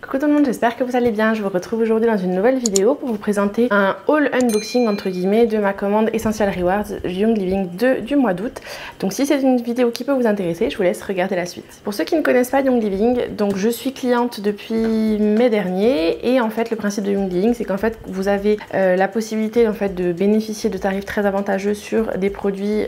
Coucou tout le monde, j'espère que vous allez bien. Je vous retrouve aujourd'hui dans une nouvelle vidéo pour vous présenter un haul unboxing entre guillemets de ma commande Essential Rewards Young Living 2 du mois d'août. Donc si c'est une vidéo qui peut vous intéresser, je vous laisse regarder la suite. Pour ceux qui ne connaissent pas Young Living, donc je suis cliente depuis mai dernier et en fait le principe de Young Living c'est qu'en fait vous avez la possibilité en fait de bénéficier de tarifs très avantageux sur des produits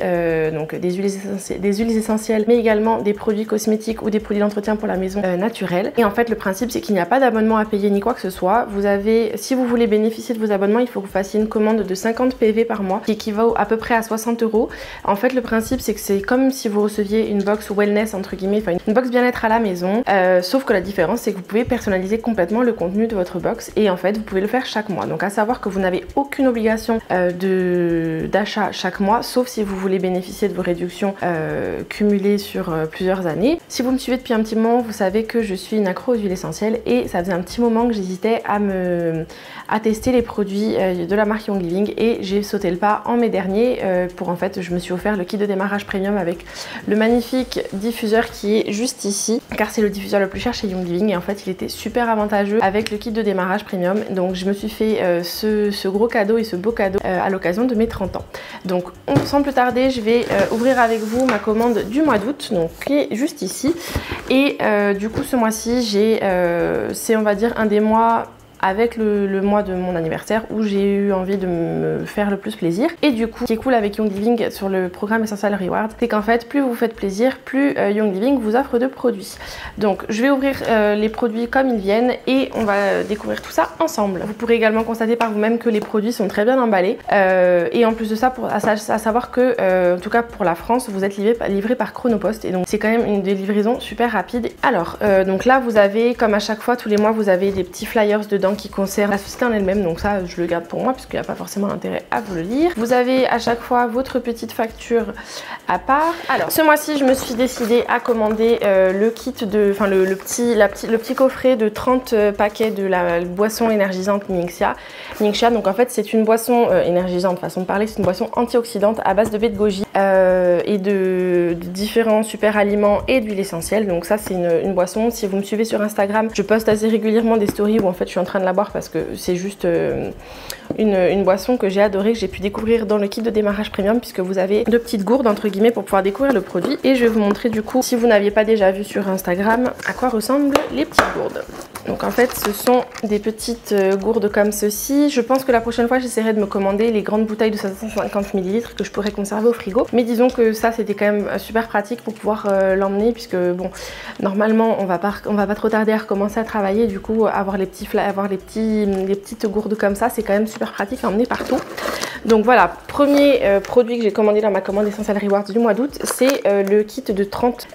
donc des huiles essentielles mais également des produits cosmétiques ou des produits d'entretien pour la maison naturels. Et en fait le principe c'est qu'il n'y a pas d'abonnement à payer ni quoi que ce soit. Vous avez, si vous voulez bénéficier de vos abonnements, il faut que vous fassiez une commande de 50 PV par mois qui équivaut à peu près à 60 €. En fait le principe c'est que c'est comme si vous receviez une box wellness entre guillemets, enfin une box bien-être à la maison, sauf que la différence c'est que vous pouvez personnaliser complètement le contenu de votre box et en fait vous pouvez le faire chaque mois. Donc à savoir que vous n'avez aucune obligation d'achat chaque mois, sauf si vous voulez bénéficier de vos réductions cumulées sur plusieurs années. Si vous me suivez depuis un petit moment, vous savez que je suis une accro aux huiles essentielles et ça faisait un petit moment que j'hésitais à tester les produits de la marque Young Living et j'ai sauté le pas en mai dernier pour en fait je me suis offert le kit de démarrage premium avec le magnifique diffuseur qui est juste ici car c'est le diffuseur le plus cher chez Young Living et en fait il était super avantageux avec le kit de démarrage premium. Donc je me suis fait ce gros cadeau et ce beau cadeau à l'occasion de mes 30 ans. Donc sans plus tarder je vais ouvrir avec vous ma commande du mois d'août, donc qui est juste ici. Et du coup ce mois-ci c'est on va dire un des mois avec le mois de mon anniversaire où j'ai eu envie de me faire le plus plaisir. Et du coup, ce qui est cool avec Young Living sur le programme Essential Rewards, c'est qu'en fait, plus vous vous faites plaisir, plus Young Living vous offre de produits. Donc, je vais ouvrir les produits comme ils viennent et on va découvrir tout ça ensemble. Vous pourrez également constater par vous-même que les produits sont très bien emballés. Et en plus de ça, à savoir que, en tout cas pour la France, vous êtes livré par Chronopost. Et donc, c'est quand même une des livraisons super rapide. Alors, donc là, vous avez, comme à chaque fois, tous les mois, vous avez des petits flyers dedans qui concerne la société en elle-même, donc ça je le garde pour moi puisqu'il n'y a pas forcément intérêt à vous le lire. Vous avez à chaque fois votre petite facture à part. Alors ce mois-ci je me suis décidée à commander le kit de, enfin le petit coffret de 30 paquets de la boisson énergisante Ningxia. Donc en fait c'est une boisson énergisante, façon de parler, c'est une boisson antioxydante à base de baie de goji et de différents super aliments et d'huile essentielle. Donc ça c'est une boisson, si vous me suivez sur Instagram, je poste assez régulièrement des stories où en fait je suis en train de la boire parce que c'est juste une boisson que j'ai adorée, que j'ai pu découvrir dans le kit de démarrage premium puisque vous avez deux petites gourdes entre guillemets pour pouvoir découvrir le produit. Et je vais vous montrer du coup, si vous n'aviez pas déjà vu sur Instagram, à quoi ressemblent les petites gourdes. Donc en fait ce sont des petites gourdes comme ceci. Je pense que la prochaine fois j'essaierai de me commander les grandes bouteilles de 750 ml que je pourrais conserver au frigo. Mais disons que ça c'était quand même super pratique pour pouvoir l'emmener puisque bon normalement on va pas trop tarder à recommencer à travailler. Du coup avoir les petites gourdes comme ça c'est quand même super pratique à emmener partout. Donc voilà, premier produit que j'ai commandé dans ma commande Essential Rewards du mois d'août, c'est le kit de 30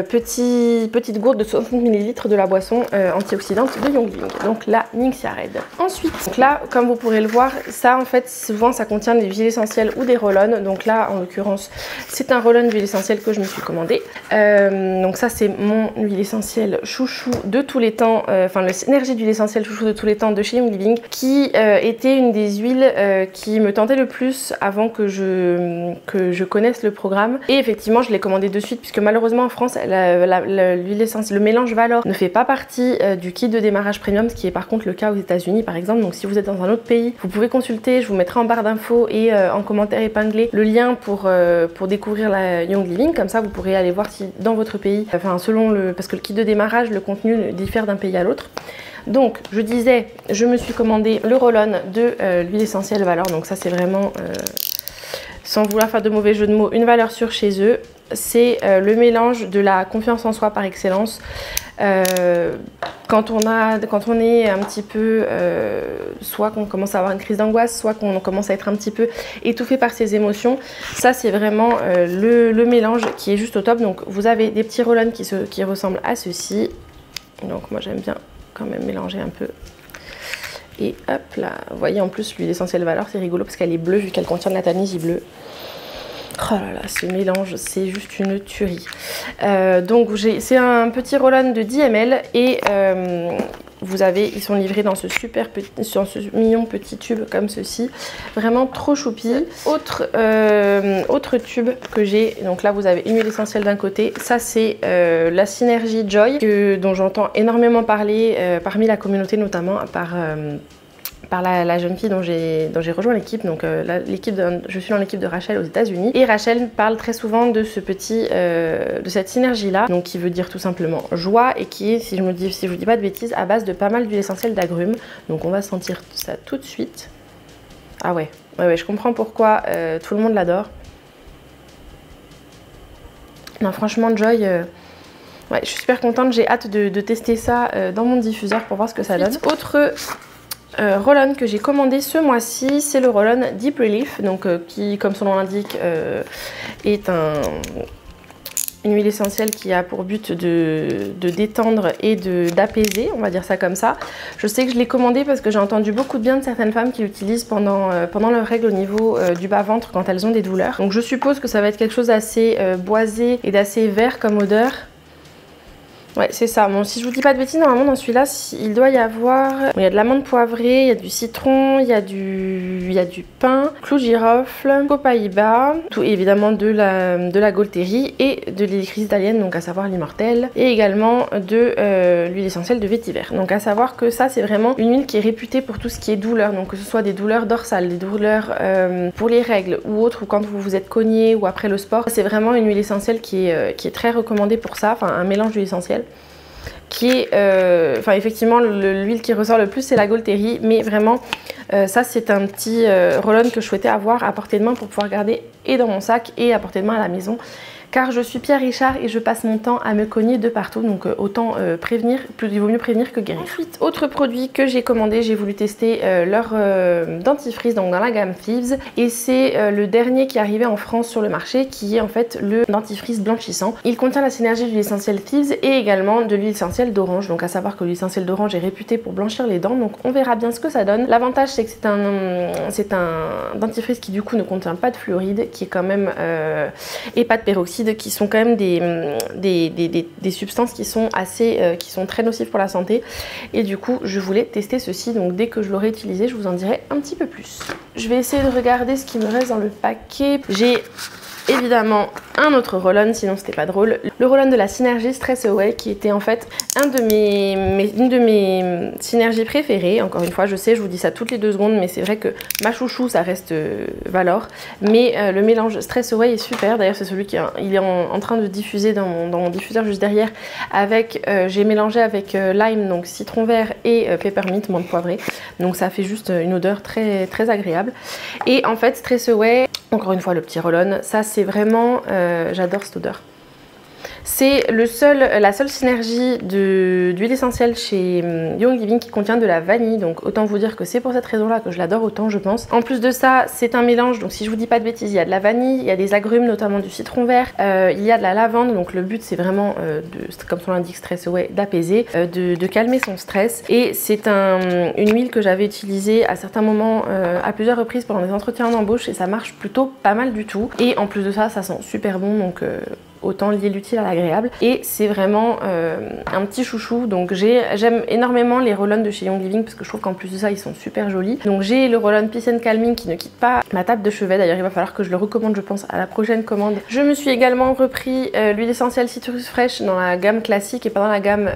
petites gourdes de 60 ml de la boisson antioxydante de Young Living, donc la Ningxia Red. Ensuite, donc là, comme vous pourrez le voir, ça en fait souvent ça contient des huiles essentielles ou des roll-on. Donc là, en l'occurrence, c'est un roll-on d'huile essentielle que je me suis commandé. Donc ça, c'est mon huile essentielle chouchou de tous les temps, enfin l'énergie d'huile essentielle chouchou de tous les temps de chez Young Living, qui était une des huiles qui me tentait le plus avant que je connaisse le programme. Et effectivement je l'ai commandé de suite puisque malheureusement en France l'huile essentielle, le mélange Valor ne fait pas partie du kit de démarrage premium, ce qui est par contre le cas aux États-Unis par exemple. Donc si vous êtes dans un autre pays, vous pouvez consulter, je vous mettrai en barre d'infos et en commentaire épinglé le lien pour découvrir la Young Living, comme ça vous pourrez aller voir si dans votre pays, enfin selon parce que le kit de démarrage, le contenu diffère d'un pays à l'autre. Donc je disais, je me suis commandé le roll-on de l'huile essentielle Valor. Donc ça c'est vraiment, sans vouloir faire de mauvais jeu de mots, une valeur sûre chez eux. C'est le mélange de la confiance en soi par excellence. Quand on est un petit peu, soit qu'on commence à avoir une crise d'angoisse, soit qu'on commence à être un petit peu étouffé par ses émotions, ça c'est vraiment le mélange qui est juste au top. Donc vous avez des petits roll-on qui ressemblent à ceci. Donc moi j'aime bien quand même mélanger un peu. Et hop là, vous voyez en plus l'huile essentielle Valor, c'est rigolo parce qu'elle est bleue vu qu'elle contient de la tannisie bleue. Oh là là, ce mélange, c'est juste une tuerie. Donc c'est un petit roll-on de 10 ml et ils sont livrés dans ce mignon petit tube comme ceci, vraiment trop choupi. Autre tube que j'ai, donc là vous avez une huile essentielle d'un côté, ça c'est la Synergie Joy dont j'entends énormément parler parmi la communauté, notamment par la jeune fille dont j'ai rejoint l'équipe. Donc je suis dans l'équipe de Rachel aux États-Unis, et Rachel parle très souvent de de cette synergie là, donc qui veut dire tout simplement joie, et qui est, si je vous dis pas de bêtises, à base de pas mal d'huile essentielle d'agrumes. Donc on va sentir ça tout de suite. Ah ouais, je comprends pourquoi tout le monde l'adore. Non, franchement Joy, ouais, je suis super contente, j'ai hâte de tester ça dans mon diffuseur pour voir ce que ça donne. Autre roll-on que j'ai commandé ce mois-ci, c'est le roll-on Deep Relief, donc qui, comme son nom l'indique, est une huile essentielle qui a pour but de détendre et d'apaiser, on va dire ça comme ça. Je sais que je l'ai commandé parce que j'ai entendu beaucoup de bien de certaines femmes qui l'utilisent pendant leurs règles au niveau du bas-ventre quand elles ont des douleurs. Donc je suppose que ça va être quelque chose d'assez boisé et d'assez vert comme odeur. Ouais, c'est ça. Bon, si je vous dis pas de bêtises, normalement dans celui-là, il doit y avoir... Bon, il y a de l'amande poivrée, il y a du citron, il y a du pain, clou de girofle, copaïba, tout évidemment de la Golterie et de l'huile cristallienne, donc à savoir l'immortel, et également de l'huile essentielle de vétiver. Donc à savoir que ça, c'est vraiment une huile qui est réputée pour tout ce qui est douleur, donc que ce soit des douleurs dorsales, des douleurs pour les règles ou autres, ou quand vous vous êtes cogné ou après le sport. C'est vraiment une huile essentielle qui est très recommandée pour ça, enfin un mélange d'huile essentielle. Qui est, enfin effectivement l'huile qui ressort le plus c'est la Golterie, mais vraiment ça c'est un petit roll-on que je souhaitais avoir à portée de main pour pouvoir garder et dans mon sac et à portée de main à la maison, car je suis Pierre Richard et je passe mon temps à me cogner de partout, donc autant prévenir, il vaut mieux prévenir que guérir. Ensuite, autre produit que j'ai commandé, j'ai voulu tester leur dentifrice, donc dans la gamme Thieves, et c'est le dernier qui est arrivé en France sur le marché, qui est en fait le dentifrice blanchissant. Il contient la synergie de l'huile essentielle Thieves et également de l'huile essentielle d'orange, donc à savoir que l'huile essentielle d'orange est réputée pour blanchir les dents, donc on verra bien ce que ça donne. L'avantage c'est que c'est un dentifrice qui du coup ne contient pas de fluoride, qui est quand même et pas de peroxyde, qui sont quand même des substances qui sont qui sont très nocives pour la santé, et du coup je voulais tester ceci, donc dès que je l'aurai utilisé je vous en dirai un petit peu plus. Je vais essayer de regarder ce qui me reste dans le paquet. J'ai évidemment un autre roll-on, sinon c'était pas drôle. Le roll-on de la Synergie Stress Away, qui était en fait une de mes synergies préférées. Encore une fois, je sais, je vous dis ça toutes les 2 secondes, mais c'est vrai que ma chouchou, ça reste Valor. Mais le mélange Stress Away est super. D'ailleurs, c'est celui qui est en train de diffuser dans mon diffuseur juste derrière. J'ai mélangé avec lime, donc citron vert, et peppermint, menthe poivrée. Donc ça fait juste une odeur très, très agréable. Et en fait, Stress Away, encore une fois, le petit roll-on, ça c'est vraiment... j'adore cette odeur. C'est la seule synergie d'huile essentielle chez Young Living qui contient de la vanille, donc autant vous dire que c'est pour cette raison-là que je l'adore autant, je pense. En plus de ça, c'est un mélange, donc si je vous dis pas de bêtises, il y a de la vanille, il y a des agrumes, notamment du citron vert, il y a de la lavande, donc le but c'est vraiment, comme son l'indique Stress Away, d'apaiser, de calmer son stress. Et c'est une huile que j'avais utilisée à certains moments, à plusieurs reprises pendant des entretiens d'embauche, et ça marche plutôt pas mal du tout. Et en plus de ça, ça sent super bon, donc... autant lier l'utile à l'agréable, et c'est vraiment un petit chouchou. Donc j'aime énormément les roll-on de chez Young Living parce que je trouve qu'en plus de ça ils sont super jolis. Donc j'ai le roll-on Peace and Calming qui ne quitte pas ma table de chevet, d'ailleurs il va falloir que je le recommande je pense à la prochaine commande. Je me suis également repris l'huile essentielle citrus fraîche dans la gamme classique et pas dans la gamme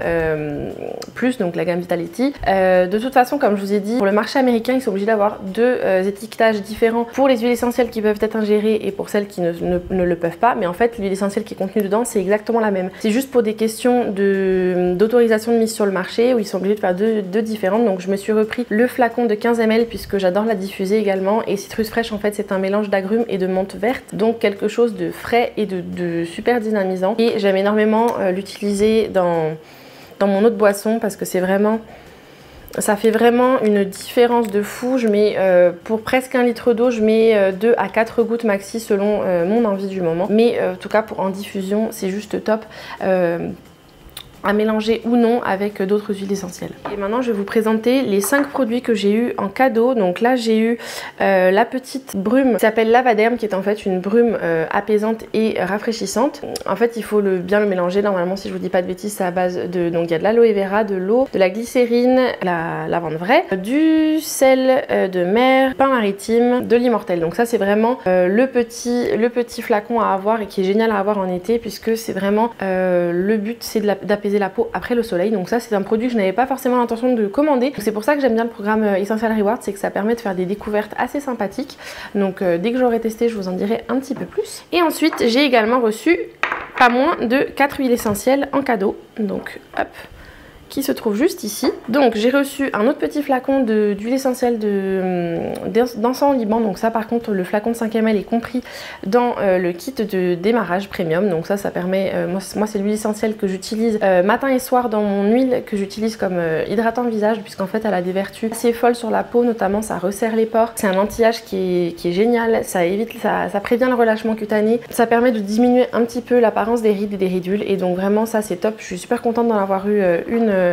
plus, donc la gamme Vitality. De toute façon, comme je vous ai dit, pour le marché américain ils sont obligés d'avoir 2 étiquetages différents pour les huiles essentielles qui peuvent être ingérées et pour celles qui ne le peuvent pas, mais en fait l'huile essentielle qui est contenue dedans c'est exactement la même. C'est juste pour des questions d'autorisation de mise sur le marché où ils sont obligés de faire deux différentes. Donc je me suis repris le flacon de 15 ml puisque j'adore la diffuser également, et citrus fraîche en fait c'est un mélange d'agrumes et de menthe verte, donc quelque chose de frais et de super dynamisant, et j'aime énormément l'utiliser dans mon eau de boisson parce que c'est vraiment... ça fait vraiment une différence de fou. Je mets pour presque 1 litre d'eau, je mets 2 à 4 gouttes maxi selon mon envie du moment. Mais en tout cas pour en diffusion, c'est juste top. à mélanger ou non avec d'autres huiles essentielles. Et maintenant je vais vous présenter les 5 produits que j'ai eu en cadeau. Donc là j'ai eu la petite brume qui s'appelle Lavaderm, qui est en fait une brume apaisante et rafraîchissante. En fait il faut bien le mélanger. Normalement, si je vous dis pas de bêtises, c'est à base de, donc il y a de l'aloe vera, de l'eau, de la glycérine, la lavande vraie, du sel de mer, pain maritime, de l'immortel. Donc ça c'est vraiment le petit flacon à avoir et qui est génial à avoir en été, puisque c'est vraiment le but, c'est d'apaiser la peau après le soleil. Donc ça c'est un produit que je n'avais pas forcément l'intention de commander. C'est pour ça que j'aime bien le programme Essential Rewards, c'est que ça permet de faire des découvertes assez sympathiques. Donc dès que j'aurai testé, je vous en dirai un petit peu plus. Et ensuite j'ai également reçu pas moins de 4 huiles essentielles en cadeau. Donc hop, qui se trouve juste ici. Donc j'ai reçu un autre petit flacon d'huile essentielle d'encens au Liban. Donc ça par contre le flacon de 5 ml est compris dans le kit de démarrage premium. Donc ça permet, moi c'est l'huile essentielle que j'utilise matin et soir dans mon huile, que j'utilise comme hydratant visage, puisqu'en fait elle a des vertus assez folles sur la peau, notamment ça resserre les pores. C'est un anti-âge qui est génial, ça évite, ça prévient le relâchement cutané, ça permet de diminuer un petit peu l'apparence des rides et des ridules, et donc vraiment ça c'est top. Je suis super contente d'en avoir eu une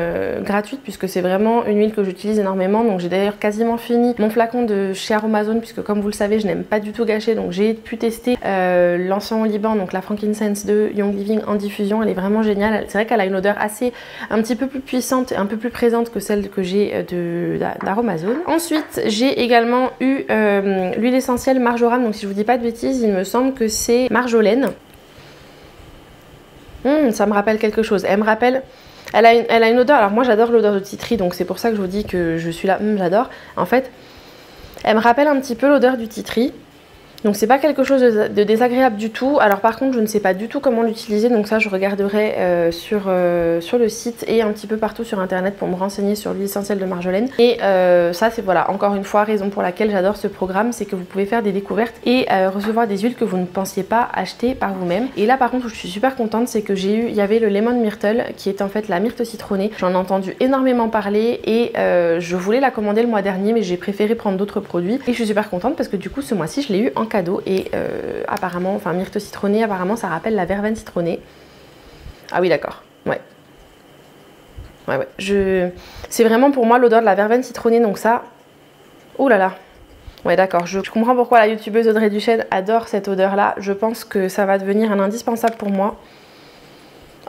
gratuite, puisque c'est vraiment une huile que j'utilise énormément. Donc j'ai d'ailleurs quasiment fini mon flacon de chez Aromazone, puisque comme vous le savez je n'aime pas du tout gâcher. Donc j'ai pu tester l'encens au Liban, donc la Frankincense de Young Living en diffusion. Elle est vraiment géniale. C'est vrai qu'elle a une odeur un petit peu plus puissante et un peu plus présente que celle que j'ai d'Aromazone. Ensuite j'ai également eu l'huile essentielle Marjoram. Donc si je vous dis pas de bêtises, il me semble que c'est marjolaine. Ça me rappelle quelque chose. Elle me rappelle... Elle a une odeur, alors moi j'adore l'odeur de titri, donc c'est pour ça que je vous dis que je suis là, j'adore. En fait, elle me rappelle un petit peu l'odeur du titri. Donc c'est pas quelque chose de désagréable du tout. Alors par contre je ne sais pas du tout comment l'utiliser, donc ça je regarderai sur le site et un petit peu partout sur internet pour me renseigner sur l'huile essentielle de marjolaine. Et ça c'est voilà, encore une fois, raison pour laquelle j'adore ce programme, c'est que vous pouvez faire des découvertes et recevoir des huiles que vous ne pensiez pas acheter par vous-même. Et là par contre où je suis super contente, c'est que il y avait le Lemon Myrtle qui est en fait la myrte citronnée. J'en ai entendu énormément parler et je voulais la commander le mois dernier, mais j'ai préféré prendre d'autres produits. Et je suis super contente parce que du coup ce mois-ci je l'ai eu en cadeau, et apparemment, enfin myrte citronnée, apparemment ça rappelle la verveine citronnée. Ah oui d'accord, ouais. C'est vraiment pour moi l'odeur de la verveine citronnée, donc ça, oh là là. Ouais d'accord, je comprends pourquoi la youtubeuse Audrey Duchesne adore cette odeur là. Je pense que ça va devenir un indispensable pour moi.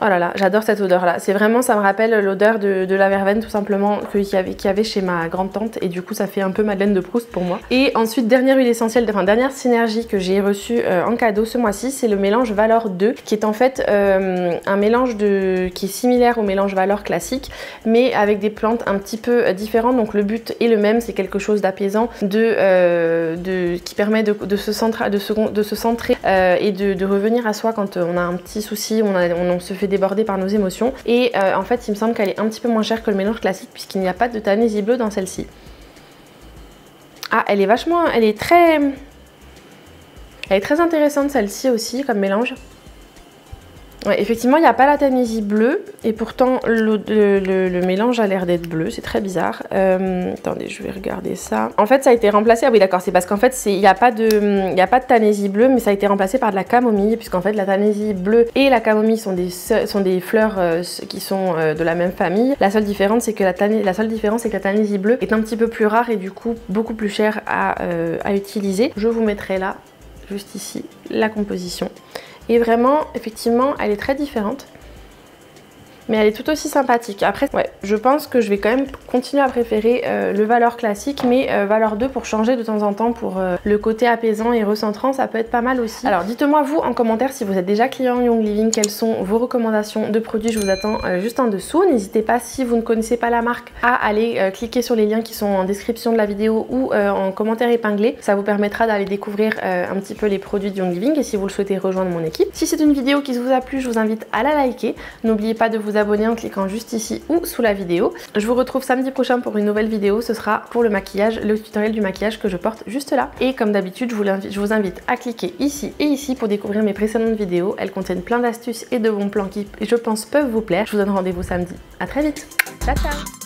Oh là là, j'adore cette odeur là. C'est vraiment, ça me rappelle l'odeur de la verveine tout simplement qu'il y avait chez ma grande-tante, et du coup ça fait un peu Madeleine de Proust pour moi. Et ensuite, dernière huile essentielle, enfin dernière synergie que j'ai reçue en cadeau ce mois-ci, c'est le mélange Valor 2, qui est en fait un mélange qui est similaire au mélange Valor classique, mais avec des plantes un petit peu différentes. Donc le but est le même, c'est quelque chose d'apaisant, qui permet de se centrer et de revenir à soi quand on a un petit souci, on se fait déborder par nos émotions. Et en fait il me semble qu'elle est un petit peu moins chère que le mélange classique, puisqu'il n'y a pas de tannésie bleue dans celle-ci. Ah, elle est très intéressante celle-ci aussi comme mélange. Ouais, effectivement, il n'y a pas la tannésie bleue, et pourtant le mélange a l'air d'être bleu, c'est très bizarre. Attendez, je vais regarder ça. En fait, ça a été remplacé, ah oui d'accord, c'est parce qu'en fait, il n'y a pas de tannésie bleue, mais ça a été remplacé par de la camomille, puisqu'en fait, la tannésie bleue et la camomille sont des fleurs qui sont de la même famille. La seule différence, c'est que la tannésie bleue est un petit peu plus rare et du coup, beaucoup plus chère à utiliser. Je vous mettrai là, juste ici, la composition. Et vraiment, effectivement, elle est très différente. Mais elle est tout aussi sympathique. Après, ouais, je pense que je vais quand même continuer à préférer le Valor classique, mais Valor 2 pour changer de temps en temps, pour le côté apaisant et recentrant, ça peut être pas mal aussi. Alors dites-moi vous en commentaire si vous êtes déjà client Young Living, quelles sont vos recommandations de produits. Je vous attends juste en dessous. N'hésitez pas, si vous ne connaissez pas la marque, à aller cliquer sur les liens qui sont en description de la vidéo ou en commentaire épinglé. Ça vous permettra d'aller découvrir un petit peu les produits de Young Living, et si vous le souhaitez rejoindre mon équipe. Si c'est une vidéo qui vous a plu, je vous invite à la liker. N'oubliez pas de vous abonner en cliquant juste ici ou sous la vidéo. Je vous retrouve samedi prochain pour une nouvelle vidéo. Ce sera pour le maquillage, le tutoriel du maquillage que je porte juste là. Et comme d'habitude, je vous invite à cliquer ici et ici pour découvrir mes précédentes vidéos. Elles contiennent plein d'astuces et de bons plans qui, je pense, peuvent vous plaire. Je vous donne rendez-vous samedi. À très vite. Ciao ciao.